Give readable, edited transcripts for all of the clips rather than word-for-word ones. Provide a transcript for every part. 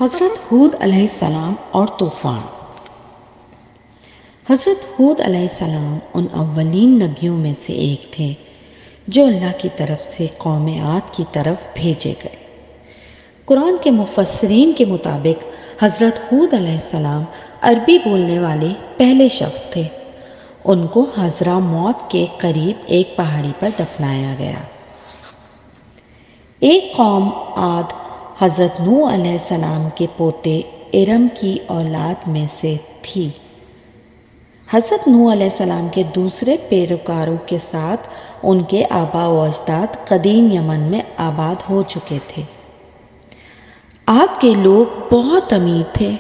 حضرت ہود علیہ السلام اور طوفان۔ حضرت ہود علیہ السلام ان اولین نبیوں میں سے ایک تھے جو اللہ کی طرف سے قوم عاد کی طرف بھیجے گئے۔ قرآن کے مفسرین کے مطابق حضرت ہود علیہ السلام عربی بولنے والے پہلے شخص تھے۔ ان کو حضرہ موت کے قریب ایک پہاڑی پر دفنایا گیا۔ ایک قوم عاد حضرت نوح علیہ السلام کے پوتے ارم کی اولاد میں سے تھی۔ حضرت نوح علیہ السلام کے دوسرے پیروکاروں کے ساتھ ان کے آباء و اجداد قدیم یمن میں آباد ہو چکے تھے۔ عاد کے لوگ بہت امیر تھے۔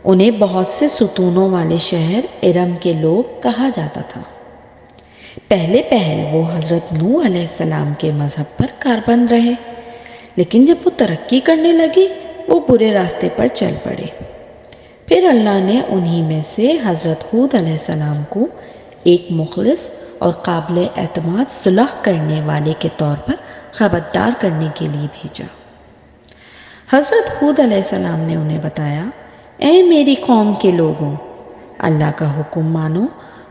انہیں بہت سے ستونوں والے شہر ارم کے لوگ کہا جاتا تھا۔ پہلے وہ حضرت نوح علیہ السلام کے مذہب پر کاربند رہے، لیکن جب وہ ترقی کرنے لگے وہ برے راستے پر چل پڑے۔ پھر اللہ نے انہی میں سے حضرت ہود علیہ السلام کو ایک مخلص اور قابل اعتماد صلح کرنے والے کے طور پر خبردار کرنے کے لیے بھیجا۔ حضرت ہود علیہ السلام نے انہیں بتایا، اے میری قوم کے لوگوں، اللہ کا حکم مانو،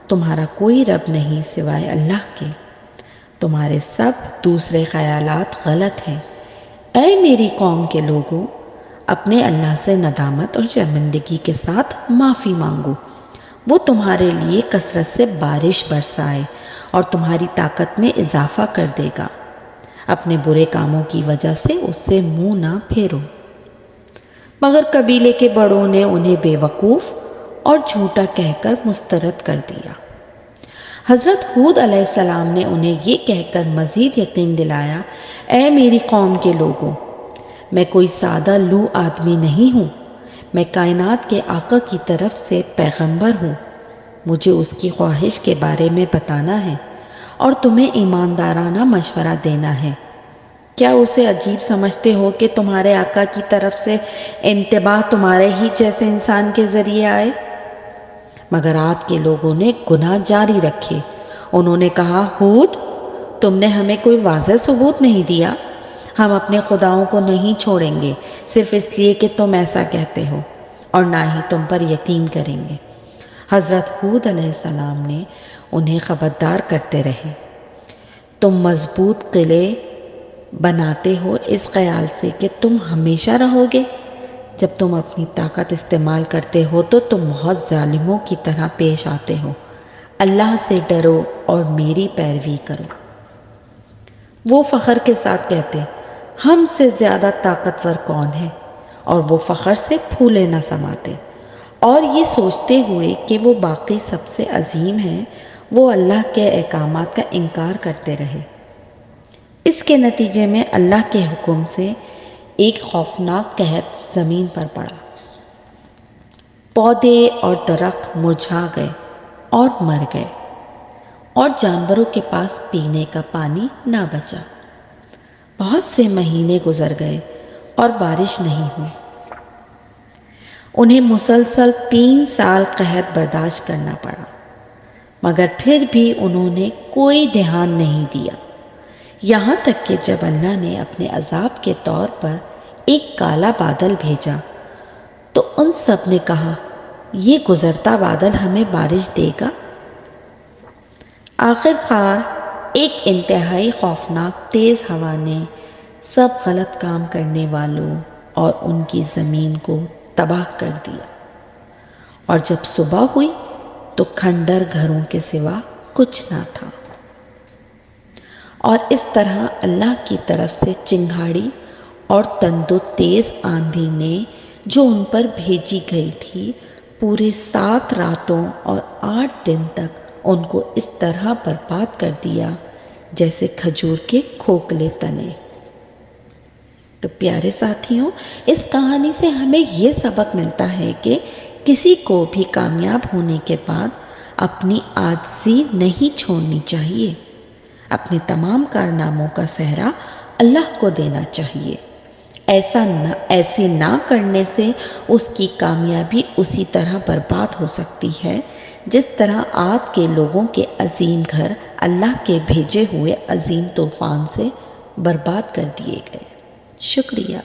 تمہارا کوئی رب نہیں سوائے اللہ کے، تمہارے سب دوسرے خیالات غلط ہیں۔ اے میری قوم کے لوگوں، اپنے اللہ سے ندامت اور شرمندگی کے ساتھ معافی مانگو، وہ تمہارے لیے کثرت سے بارش برسائے اور تمہاری طاقت میں اضافہ کر دے گا۔ اپنے برے کاموں کی وجہ سے اس سے منہ نہ پھیرو۔ مگر قبیلے کے بڑوں نے انہیں بے وقوف اور جھوٹا کہہ کر مسترد کر دیا۔ حضرت ہود علیہ السلام نے انہیں یہ کہہ کر مزید یقین دلایا، اے میری قوم کے لوگوں، میں کوئی سادہ لو آدمی نہیں ہوں، میں کائنات کے آقا کی طرف سے پیغمبر ہوں۔ مجھے اس کی خواہش کے بارے میں بتانا ہے اور تمہیں ایماندارانہ مشورہ دینا ہے۔ کیا اسے عجیب سمجھتے ہو کہ تمہارے آقا کی طرف سے انتباہ تمہارے ہی جیسے انسان کے ذریعے آئے؟ مگر عاد کے لوگوں نے گناہ جاری رکھے۔ انہوں نے کہا، ہود، تم نے ہمیں کوئی واضح ثبوت نہیں دیا۔ ہم اپنے خداؤں کو نہیں چھوڑیں گے صرف اس لیے کہ تم ایسا کہتے ہو، اور نہ ہی تم پر یقین کریں گے۔ حضرت ہود علیہ السلام نے انہیں خبردار کرتے رہے، تم مضبوط قلعے بناتے ہو اس خیال سے کہ تم ہمیشہ رہو گے۔ جب تم اپنی طاقت استعمال کرتے ہو تو تم بہت ظالموں کی طرح پیش آتے ہو۔ اللہ سے ڈرو اور میری پیروی کرو۔ وہ فخر کے ساتھ کہتے، ہم سے زیادہ طاقتور کون ہے، اور وہ فخر سے پھولے نہ سماتے، اور یہ سوچتے ہوئے کہ وہ باقی سب سے عظیم ہیں، وہ اللہ کے احکامات کا انکار کرتے رہے۔ اس کے نتیجے میں اللہ کے حکم سے ایک خوفناک قحط زمین پر پڑا۔ پودے اور درخت مرجھا گئے اور مر گئے، اور جانوروں کے پاس پینے کا پانی نہ بچا۔ بہت سے مہینے گزر گئے اور بارش نہیں ہوئی۔ انہیں مسلسل 3 سال قحط برداشت کرنا پڑا، مگر پھر بھی انہوں نے کوئی دھیان نہیں دیا، یہاں تک کہ جب اللہ نے اپنے عذاب کے طور پر ایک کالا بادل بھیجا تو ان سب نے کہا، یہ گزرتا بادل ہمیں بارش دے گا۔ آخر کار ایک انتہائی خوفناک تیز ہوا نے سب غلط کام کرنے والوں اور ان کی زمین کو تباہ کر دیا، اور جب صبح ہوئی تو کھنڈر گھروں کے سوا کچھ نہ تھا۔ اور اس طرح اللہ کی طرف سے چنگھاڑی اور تند و تیز آندھی نے جو ان پر بھیجی گئی تھی، پورے 7 راتوں اور 8 دن تک ان کو اس طرح برباد کر دیا جیسے کھجور کے کھوکھلے تنے۔ تو پیارے ساتھیوں، اس کہانی سے ہمیں یہ سبق ملتا ہے کہ کسی کو بھی کامیاب ہونے کے بعد اپنی عاجزی نہیں چھوڑنی چاہیے۔ اپنے تمام کارناموں کا سہرا اللہ کو دینا چاہیے۔ ایسے نہ کرنے سے اس کی کامیابی اسی طرح برباد ہو سکتی ہے جس طرح عاد کے لوگوں کے عظیم گھر اللہ کے بھیجے ہوئے عظیم طوفان سے برباد کر دیے گئے۔ شکریہ۔